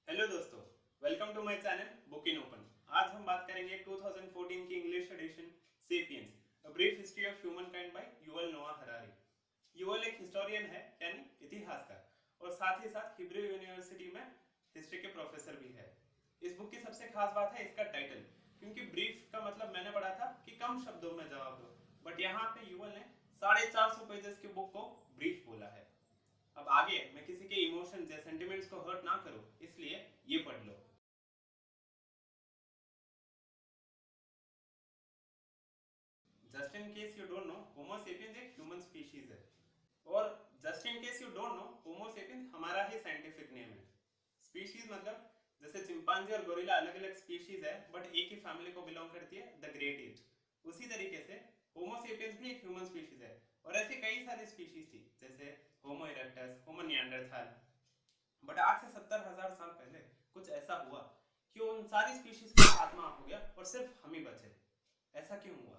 Hello दोस्तों, welcome to my channel book in open. आज हम बात करेंगे 2014 की English edition Sapiens, a brief history of humankind by Yuval Noah Harari. Yuval एक historian है, यानी इतिहासकार, और साथ ही साथ हिब्रू यूनिवर्सिटी में हिस्ट्री के प्रोफेसर भी है। इस बुक की सबसे खास बात है इसका टाइटल, क्योंकि ब्रीफ का मतलब मैंने पढ़ा था कि कम शब्दों में जवाब दो, बट यहाँ पे युवल ने 450 पेजेस की बुक को ब्रीफ बोला है। अब आगे मैं किसी के इमोशंस या सेंटिमेंट्स को हर्ट ना करूं, इसलिए ये पढ़ लो। Just in case you don't know, Homo sapiens एक ह्यूमन स्पीशीज है। और just in case you don't know, Homo sapiens हमारा ही साइंटिफिक नेम है। स्पीशीज मतलब जैसे चिंपांजी और गोरिल्ला अलग अलग स्पीशीज है, बट एक ही फैमिली को बिलोंग करती है, द ग्रेट एट। उसी तरीके से होमो सेपियंस भी एक ह्यूमन स्पीशीज है। और ऐसी कई सारी स्पीशीज थी, जैसे होमो इरेक्टस, होमो निएंडरथाल। बट आज से 70,000 साल पहले कुछ ऐसा हुआ कि उन सारी स्पीशीज का खात्मा हो गया और सिर्फ हम ही बचे। ऐसा क्यों हुआ?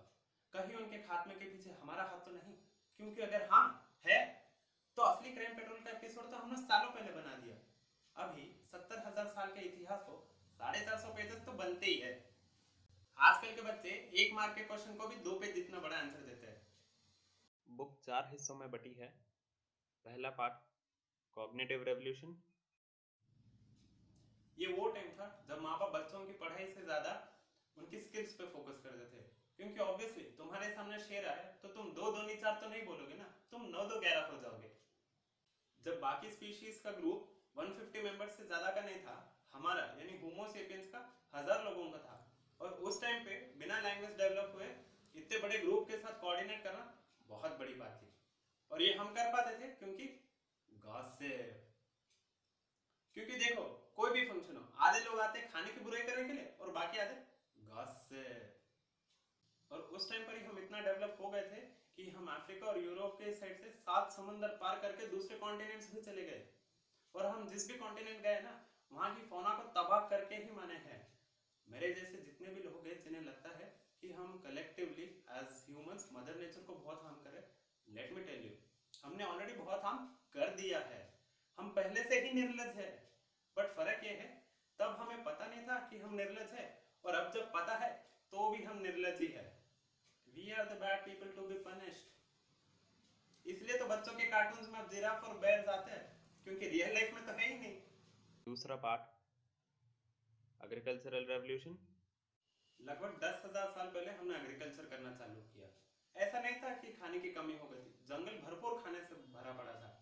कहीं उनके खात्मे के पीछे हमारा हाथ तो नहीं? क्योंकि अगर हाँ है, तो असली क्राइम पेट्रोल का एपिसोड तो हमने सालों पहले बना दिया। अभी 70,000 साल के इतिहास को 450 पेजेस तो बनते ही है। आजकल के बच्चे एक मार्क के क्वेश्चन को भी 2 पेज जितना बड़ा आंसर देते हैं। बुक 4 हिस्सों में बटी है। पहला पार्ट कॉग्निटिव रेवोल्यूशन। ये वो टाइम था जब माँ बाप बच्चों की पढ़ाई से ज्यादा उनकी स्किल्स पे फोकस करते थे। क्योंकि ऑब्वियसली तुम्हारे सामने शेर आए तो तुम दो दूनी चार तो नहीं बोलोगे ना, तुम नौ दो 11 हो जाओगे। जब बाकी स्पीशीज का ग्रुप 150 मेंबर्स से ज्यादा का नहीं था, हमारा यानी होमो सेपियंस का 1000 लोगों का था। और उस टाइम पे बिना लैंग्वेज डेवलप हुए इतने बड़े ग्रुप के साथ कोऑर्डिनेट करना बहुत बड़ी बात थी। और ये हम कर पाते थे क्योंकि गॉसिप। क्योंकि देखो, कोई भी फंक्शन हो, आधे लोग आते हैं खाने की बुराई करने के लिए और बाकी आधे गॉसिप। और उस टाइम पर ही हम इतना डेवलप हो गए थे कि हम अफ्रीका और यूरोप के साइड से 7 समुंदर पार करके दूसरे कॉन्टिनेंट्स भी चले गए। और हम जिस भी कॉन्टिनेंट गए ना, वहां की फौना को तबाह करके ही माने हैं। मेरे जैसे जितने भी लोग हैं जिन्हें लगता है कि हम collectively as humans mother nature को बहुत हार्म करें, लेट मी टेल यू, हमने ऑलरेडी बहुत हार्म कर दिया है। हम पहले से ही निर्लज है। बट फर्क ये है, तब हमें पता नहीं था कि हम निर्लज है, और अब जब पता है तो भी हम निर्लज ही है। We are the bad people to be punished. इसलिए तो बच्चों के कार्टून्स में अब जिराफ और बेयर आते हैं, क्योंकि रियल लाइफ में तो है ही नहीं। दूसरा पार्ट एग्रीकल्चरल रेवोल्यूशन। लगभग 10,000 साल पहले हमने एग्रीकल्चर करना चालू किया। ऐसा नहीं था कि खाने की कमी हो गई थी, जंगल भरपूर खाने से भरा पड़ा था।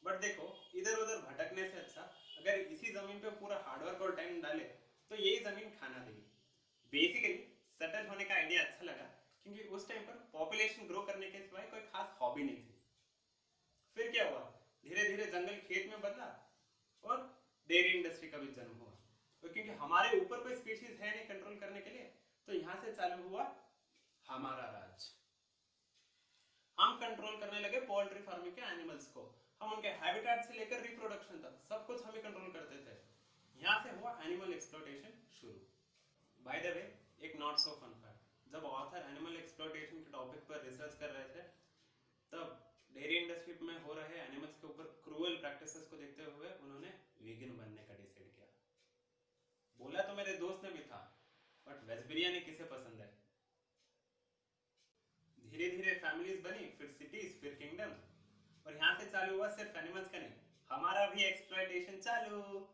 बट देखो, इधर उधर भटकने से अच्छा अगर इसी जमीन पे पूरा हार्डवर्क और टाइम डाले तो यही जमीन खाना देगी। बेसिकली सेटल होने का आइडिया अच्छा लगा, क्योंकि उस टाइम पर पॉपुलेशन ग्रो करने के सिवाय कोई खास हॉबी नहीं थी। फिर क्या हुआ? धीरे धीरे जंगल खेत में बदला और डेयरी इंडस्ट्री का भी जन्म हुआ। तो क्योंकि हमारे ऊपर कोई स्पीशीज है नहीं कंट्रोल करने के लिए, तो यहां से चालू हुआ हमारा राज। हम कंट्रोल करने लगे पोल्ट्री फार्मिंग के एनिमल्स को। हम उनके हैबिटेट से लेकर रिप्रोडक्शन तक सब कुछ हम ही कंट्रोल करते थे। यहां से हुआ एनिमल एक्सप्लॉयटेशन शुरू। बाय द वे, एक नॉट सो फन फैक्ट, जब ऑथर एनिमल एक्सप्लॉयटेशन के टॉपिक पर रिसर्च कर रहे थे, तब डेयरी इंडस्ट्री में हो रहे एनिमल्स के ऊपर क्रूअल प्रैक्टिसेस को देखते हुए उन्होंने वीगन बनने का डिसाइड किया। बोला तो मेरे दोस्त ने भी था, बट वेज बिरयानी किसे पसंद है? धीरे धीरे फैमिलीज बनी, फिर सिटीज, फिर किंगडम। और यहाँ से चालू हुआ सिर्फ एनिमल्स का नहीं, हमारा भी एक्सप्लॉयटेशन चालू।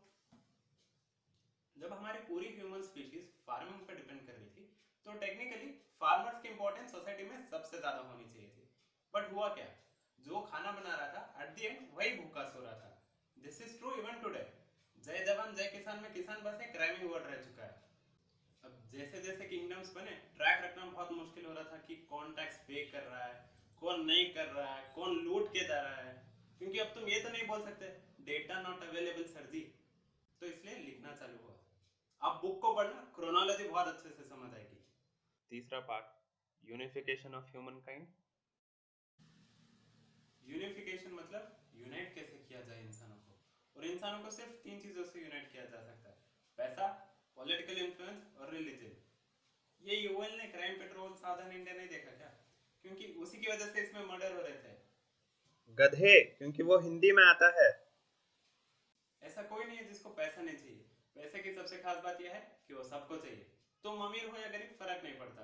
जब हमारी पूरी ह्यूमन स्पीशीज फार्मिंग पर डिपेंड कर रही थी, तो टेक्निकली फार्मर्स की इंपॉर्टेंस सोसाइटी में सबसे ज्यादा होनी चाहिए थी। बट हुआ क्या? जो खाना बना रहा था एट द एंड वही भूखा सो रहा था। This is true even today. जय जवान जय किसान में किसान बस एक राइमिंग वर्ड रह चुका है। अब जैसे जैसे किंगडम्स बने, ट्रैक रखना बहुत मुश्किल हो रहा था कि कौन टैक्स पे कर रहा है, कौन नहीं कर रहा है, कौन लूट के जा रहा है। क्योंकि अब तुम ये तो नहीं बोल सकते डेटा नॉट अवेलेबल सर जी। तो इसलिए लिखना चालू हुआ। अब बुक को पढ़ना, क्रोनोलॉजी बहुत अच्छे से समझ आएगी। तीसरा part unification of human kind. Unification मतलब यूनाइट कैसे किया जाए इंसानों को। और इंसानों को सिर्फ 3 चीजों से यूनाइट किया जा सकता है: पैसा, पॉलिटिकल इन्फ्लुएंस और रिलीजन। ये यूएल ने क्राइम पेट्रोल साधन इंडिया नहीं देखा क्या? क्योंकि उसी की वजह से इसमें मर्डर हो रहे थे। गधे, क्योंकि वो हिंदी में आता है। ऐसा ऐसा कोई नहीं है जिसको पैसा नहीं चाहिए। पैसे की सबसे खास बात यह है कि वो सबको चाहिए। तुम अमीर हो या गरीब फर्क नहीं पड़ता,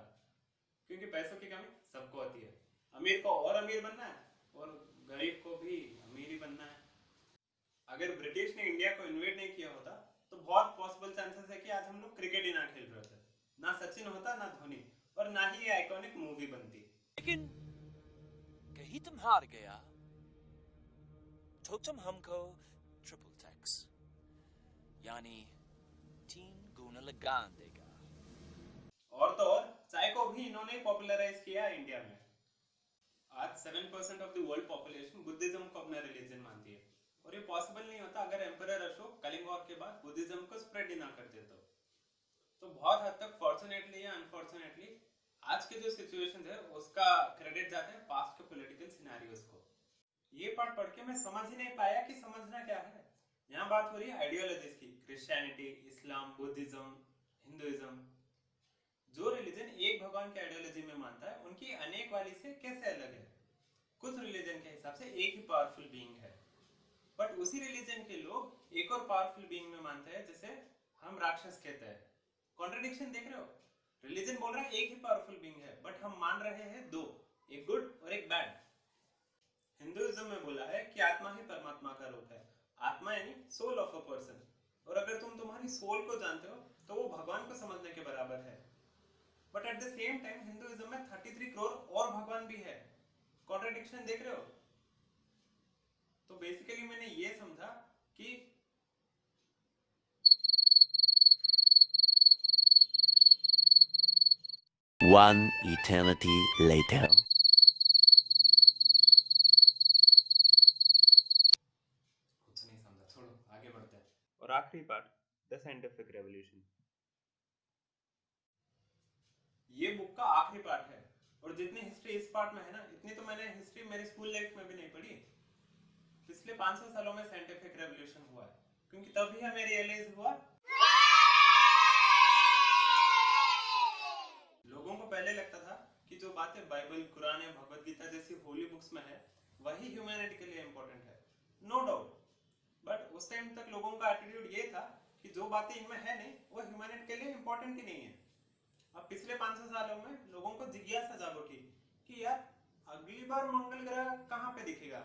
क्योंकि पैसों की कमी सबको होती है। अमीर को और अमीर बनना है और गरीब को भी अमीर ही बनना है। अगर ब्रिटिश ने इंडिया को इन्वेट नहीं किया होता तो बहुत पॉसिबल चांसेस है कि आज हम लोग क्रिकेट ही ना खेल रहे होते, ना सचिन होता ना धोनी, और ना ही ये आइकॉनिक मूवी बनती। लेकिन कहीं तुम हार गया तो तुम हमको ट्रिपल टैक्स यानी 3 गुना लगान देगा। और तो और चाय को भी इन्होंने पॉपुलराइज किया इंडिया में। आज 7% of the world population Buddhism को अपना रिलीजन मानती है, और ये पॉसिबल नहीं होता अगर एम्परर अशोक कलिंग वॉर के बाद बुद्धिज्म को स्प्रेड ही ना करते तो बहुत हद तक फॉर्चुनेटली या अनफॉर्चुनेटली आज के जो सिचुएशन है उसका क्रेडिट जाता है पास्ट के पॉलिटिकल सिनेरियोस को। ये पार्ट पढ़ के मैं समझ ही नहीं पाया कि समझना क्या है। यहाँ बात हो रही है आइडियोलॉजीज की, क्रिश्चियनिटी, इस्लाम, बुद्धिज्म, हिंदुइज्म। जो रिलीजन एक भगवान के आइडियोलॉजी में मानता है उनकी अनेक वाली से कैसे अलग है? कुछ रिलीजन के हिसाब से एक ही पावरफुल बीइंग है, बट उसी रिलीजन के लोग एक और पावरफुल बीइंग में मानते हैं जिसे हम राक्षस कहते हैं। कॉन्ट्रडिक्शन देख रहे हो? रिलीजन बोल रहा है एक ही पावरफुल बीइंग है, बट हम मान रहे हैं दो, एक गुड और एक बैड। हिंदुइज्म में बोला है कि आत्मा ही परमात्मा का रूप है, आत्मा यानी सोल ऑफ अ पर्सन, और अगर तुम तुम्हारी सोल को जानते हो तो वो भगवान को समझने के बराबर है। But at the same time Hinduism में 33 करोड़ और भगवान भी है। कॉन्ट्रडिक्शन देख रहे हो? तो बेसिकली मैंने ये समझा कि One eternity later. कुछ नहीं समझा, छोड़ो आगे बढ़ते हैं। और आखिरी पार्ट, द साइंटिफिक रेवोल्यूशन। ये बुक का आखिरी पार्ट है, और जितनी हिस्ट्री इस पार्ट में है ना, इतनी तो मैंने हिस्ट्री मेरी स्कूल लाइफ में भी नहीं पढ़ी। पिछले 500 सालों में साइंटिफिक रेवोल्यूशन हुआ है, क्योंकि तभी हमें रियलाइज हुआ। लोगों को पहले लगता था कि जो बातें बाइबल, कुरान या भगवद गीता जैसी होली बुक्स में है वही ह्यूमैनिटी के लिए इंपॉर्टेंट है, नो डाउट। बट उस टाइम तक लोगों का एटीट्यूड ये था कि जो बातें इनमें है नहीं वो ह्यूमैनिटी के लिए इंपॉर्टेंट ही नहीं है। अब पिछले 500 सालों में लोगों को जिज्ञासा जाग उठी कि यार अगली बार मंगल ग्रह कहाँ पे दिखेगा?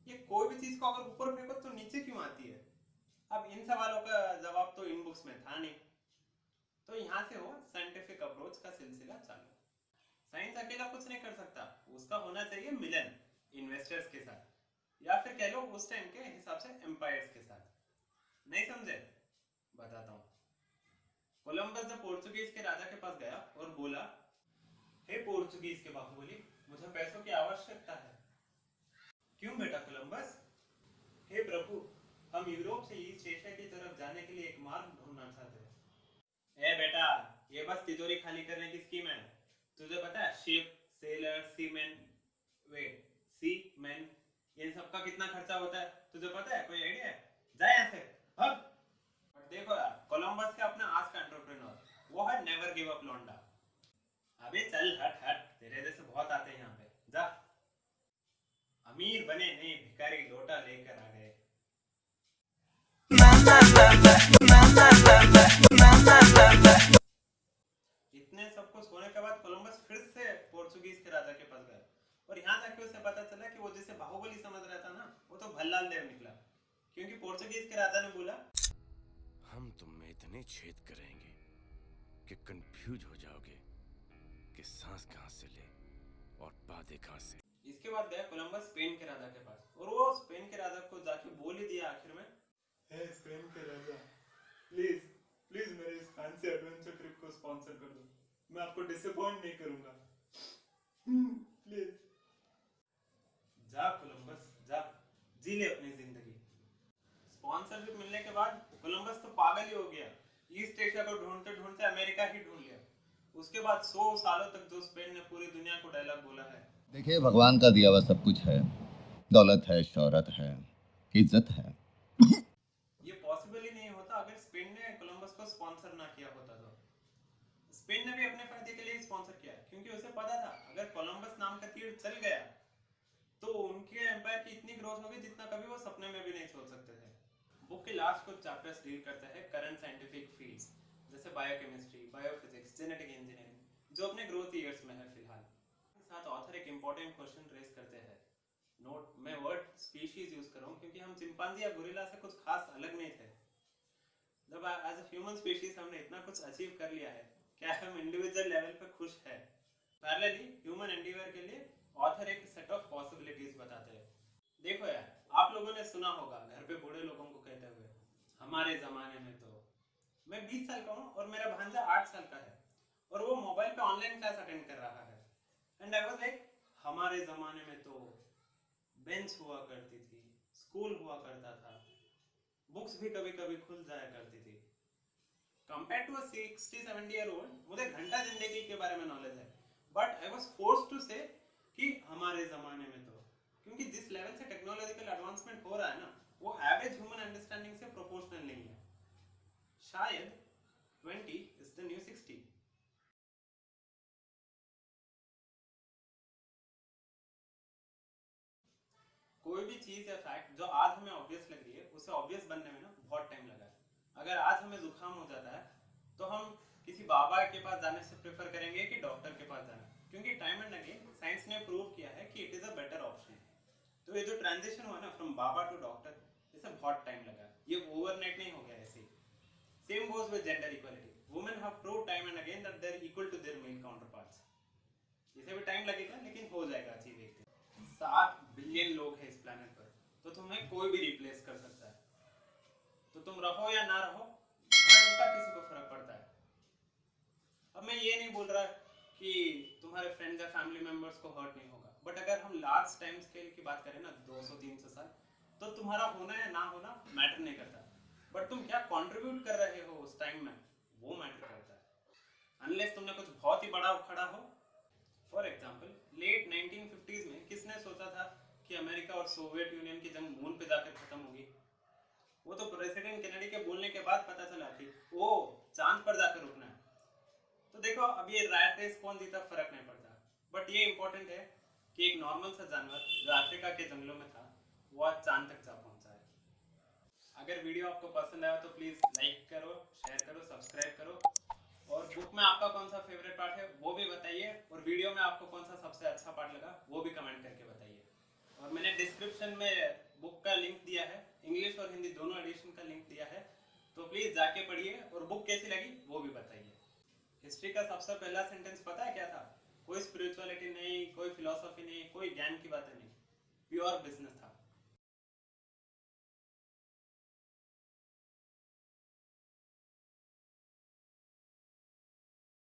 ये कोई भी चीज को अगर ऊपर फेंको तो नीचे क्यों आती है? अब इन सवालों का जवाब तो इन बुक्स में था नहीं, तो यहाँ से हुआ साइंटिफिक अप्रोच का सिलसिला चालू। साइंस अकेला कुछ नहीं कर सकता, उसका होना चाहिए मिलन इन्वेस्टर्स के साथ, या फिर कह लो उस टाइम के हिसाब से एम्पायर्स के साथ। नहीं समझे? बताता हूँ। कोलंबस जब पोर्चुगीज के राजा के पास गया और बोला, हे पोर्चुगीज के बाहुबली, मुझे पैसों की आवश्यकता है। क्यों बेटा कोलंबस? हे प्रभु, हम यूरोप से ईस्ट एशिया की तरफ जाने के लिए एक मार्ग ढूंढना चाहते हैं। ए बेटा, ये बस तिजोरी खाली करने की स्कीम है। तुझे पता है शिप, सेलर, सीमैन, सीमैन, इन सब का कितना खर्चा होता है? तुझे पता है? कोई आइडिया है? जा यहाँ से, भाग। और देखो यार, कोलंबस के अपना आज का एंटरप्रेन्योर, वो है नेवर गिव अप लौंडा। अबे चल हट हट, तेरे जैसे बहुत आते हैं यहाँ पे, जा। अमीर बने नहीं, भिखारी लोटा लेकर आ गए। इतने सब कुछ होने के बाद कोलंबस फिर से पोर्चुगीज के राजा के पास गया, और यहाँ जाके उसे पता चला कि वो जिसे बाहुबली समझ रहा था ना, वो तो भल्लाल देव निकला। क्योंकि पोर्चुगीज के राजा ने बोला, हम तुम में इतने छेद करेंगे कि कंफ्यूज हो जाओगे कि सांस कहां से ले और बातें कहां से। इसके बाद गया कोलंबस स्पेन के राजा के पास, और वो स्पेन के राजा को जाके बोल ही दिया आखिर में, हे स्पेन के राजा, प्लीज प्लीज मेरे इस फैंसी एडवेंचर ट्रिप को स्पॉन्सर कर दो, मैं आपको डिसअपॉइंट नहीं करूंगा, प्लीज। जा कोलंबस जा, जी ले अपनी जिंदगी। स्पॉन्सरशिप मिलने के बाद कोलंबस तो पागल ही हो गया, ईस्ट एशिया को ढूंढते ढूंढते अमेरिका ही ढूंढ लिया। उसके बाद 100 सालों तक जो स्पेन ने पूरी दुनिया को डायलॉग बोला है, देखिए, भगवान का दिया हुआ सब कुछ है, दौलत है, शोहरत है, इज्जत है। ये पॉसिबल ही नहीं होता अगर स्पेन ने कोलंबस को स्पॉन्सर ना किया होता तो। स्पेन ने भी अपने फायदे के लिए स्पॉन्सर किया, क्योंकि उसे पता था अगर कोलंबस नाम का तीर चल गया तो उनके एम्पायर की इतनी ग्रोथ होगी जितना कभी वो सपने में भी नहीं सोच सकते थे। बुक के लास्ट कुछ चैप्टर्स डील करते हैं करंट साइंटिफिक फील्ड्स जैसे बायोकेमिस्ट्री, बायोफिजिक्स, जेनेटिक इंजीनियरिंग जो अपने ग्रोथ ईयर्स में है फिलहाल। साथ ऑथर एक इंपॉर्टेंट क्वेश्चन रेज करते हैं। नोट, मैं वर्ड स्पीशीज यूज कर रहा हूँ क्योंकि हम चिंपांजी या गोरिल्ला से कुछ खास अलग नहीं थे। जब एज अ ह्यूमन स्पीशीज हमने इतना कुछ अचीव कर लिया है, क्या हम इंडिविजुअल लेवल पे खुश है? पैरेलली ह्यूमन एंडीवर के लिए ऑथर एक सेट ऑफ पॉसिबिलिटीज बताते हैं। देखो यार, आप लोगों ने सुना होगा घर पे बूढ़े लोगों को कहते हुए, हमारे जमाने में तो। मैं 20 साल का हूँ और मेरा भांजा 8 साल का है और वो मोबाइल पे ऑनलाइन क्लास अटेंड कर रहा है। एंड आई वाज लाइक, हमारे जमाने में तो बेंच हुआ करती थी, स्कूल हुआ करता था, बुक्स भी कभी कभी खुल जाया करती थी। Compare to a 60-70 year old मुझे घंटा जिंदगी के बारे में नॉलेज है, but I was forced to say कि हमारे जमाने में तो, क्योंकि जिस लेवल से टेक्नोलॉजिकल एडवांसमेंट हो रहा है ना, वो एवरेज ह्यूमन अंडरस्टैंडिंग से प्रोपोर्शनल नहीं है। शायद 20 इज द न्यू 60। कोई भी चीज या फैक्ट जो आज हमें ऑब्वियस लग रही है, उसे ऑब्वियस बनने में ना बहुत टाइम लगा है। अगर आज हमें जुकाम हो जाता है तो हम किसी बाबा के पास जाने से प्रेफर करेंगे कि डॉक्टर के पास जाना, क्योंकि टाइम एंड अगेन साइंस ने प्रूव किया है कि it is a better option. तो ये जो ट्रांजिशन हुआ ना फ्रॉम बाबा टू डॉक्टर, इसे बहुत टाइम लगा, ये ओवरनाइट नहीं हो गया ऐसे ही। Same goes with gender equality. Women have proved time and again that they are equal to their male counterparts. इसे भी टाइम लगेगा लेकिन हो जाएगा अचीव एक दिन। 7 बिलियन लोग हैं इस प्लेनेट पर, तो तुम्हें कोई भी रिप्लेस कर सकता है। तो तुम रहो या ना रहो, घंटा किसी को फर्क पड़ता है। अब मैं ये नहीं बोल रहा कि तुम्हारे फ्रेंड्स या फैमिली मेंबर्स को हर्ट नहीं होगा, बट अगर हम लार्ज टाइम स्केल की बात करें ना, 200-300 साल, तो तुम्हारा होना या ना होना मैटर नहीं करता, बट तुम क्या कंट्रीब्यूट कर रहे हो उस टाइम में, वो मैटर करता है। अनलेस तुमने कुछ बहुत ही बड़ा उखाड़ा हो। फॉर एग्जाम्पल, लेट 1950s में किसने सोचा था कि अमेरिका और सोवियत यूनियन की जंग मून पे जाकर खत्म होगी? वो तो प्रेसिडेंट केनेडी के बोलने के बाद पता चला कि ओ चांद पर जाकर रुकना है। तो देखो, अब ये रैट रेस कौन जीता फर्क नहीं पड़ता, बट ये इंपॉर्टेंट है कि एक नॉर्मल सा जानवर जो अफ्रीका के जंगलों में था, वो आज चांद तक जा पहुंचा है। अगर वीडियो आपको पसंद आया तो प्लीज लाइक करो, शेयर करो, सब्सक्राइब करो, और बुक में आपका कौन सा फेवरेट पार्ट है वो भी बताइए, और वीडियो में आपको कौन सा सबसे अच्छा पार्ट लगा वो भी कमेंट करके बताइए। और मैंने डिस्क्रिप्शन में बुक का लिंक दिया है, इंग्लिश और हिंदी दोनों एडिशन का लिंक दिया है, तो प्लीज जाके पढ़िए और बुक कैसी लगी वो भी बताइए। हिस्ट्री का सबसे पहला सेंटेंस पता है क्या था? कोई स्पिरिचुअलिटी नहीं, कोई फिलॉसफी नहीं, कोई ज्ञान की बातें नहीं, प्योर बिजनेस था।